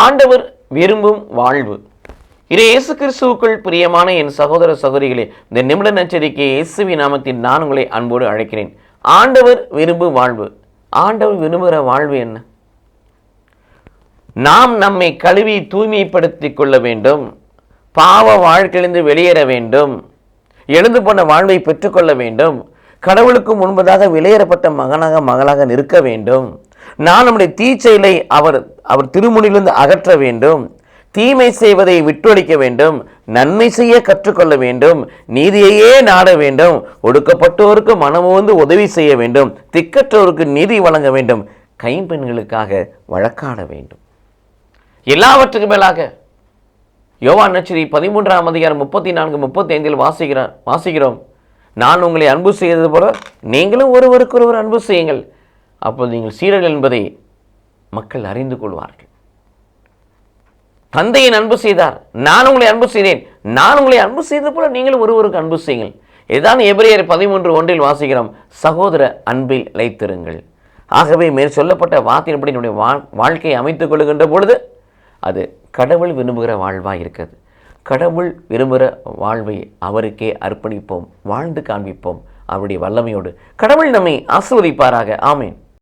ஆண்டவர் விரும்பும் வாழ்வு. இயேசு கிறிஸ்துவுக்குள் பிரியமான என் சகோதர சகோதரிகளே, இந்த நிமிட நச்சரிக்கை இயேசுவின் நாமத்தில் நான் உங்களை அன்போடு அழைக்கிறேன். ஆண்டவர் விரும்பும் வாழ்வு. ஆண்டவர் விரும்புகிற வாழ்வு என்ன? நாம் நம்மை கழுவி தூய்மைப்படுத்திக் கொள்ள வேண்டும். பாவ வாழ்க்கையிலிருந்து வெளியேற வேண்டும். எழுந்து போன வாழ்வை பெற்றுக்கொள்ள வேண்டும். கடவுளுக்கு முன்பதாக வெளியேறப்பட்ட மகளாக நிற்க வேண்டும். நான் நம்முடைய தீச்செயலை அவர் திருமுனிலிருந்து அகற்ற வேண்டும். தீமை செய்வதை விட்டொழிக்க வேண்டும். நன்மை செய்ய கற்றுக்கொள்ள வேண்டும். நீதியையே நாட வேண்டும். ஒடுக்கப்பட்டோருக்கு மனமோந்து உதவி செய்ய வேண்டும். திக்கற்றோருக்கு நீதி வழங்க வேண்டும். கைம்பெண்களுக்காக வழக்காட வேண்டும். எல்லாவற்றுக்கு மேலாக யோவான் நற்செய்தி 13ஆம் அதிகாரம் 34-35 வாசிக்கிறோம். நான் உங்களை அன்பு செய்தது போல நீங்களும் ஒருவருக்கொருவர் அன்பு செய்யுங்கள், அப்போது நீங்கள் சீடர்கள் என்பதை மக்கள் அறிந்து கொள்வார்கள். தந்தையின் அன்பு செய்தார், நான் உங்களை அன்பு செய்தேன். நான் உங்களை அன்பு செய்தது போல நீங்களும் ஒருவருக்கு அன்பு செய்யுங்கள். இதுதான் எபிரேயர் 13:1 வாசிக்கிறோம். சகோதர அன்பில் இளைத்திருங்கள். ஆகவே மேற் சொல்லப்பட்ட வார்த்தையின்படி நம்முடைய வாழ்க்கையை அமைத்துக் கொள்ளுகின்ற பொழுது அது கடவுள் விரும்புகிற வாழ்வாக இருக்கிறது. கடவுள் விரும்புகிற வாழ்வை அவருக்கே அர்ப்பணிப்போம், வாழ்ந்து காண்பிப்போம் அவருடைய வல்லமையோடு. கடவுள் நம்மை ஆசீர்வதிப்பாராக. ஆமேன்.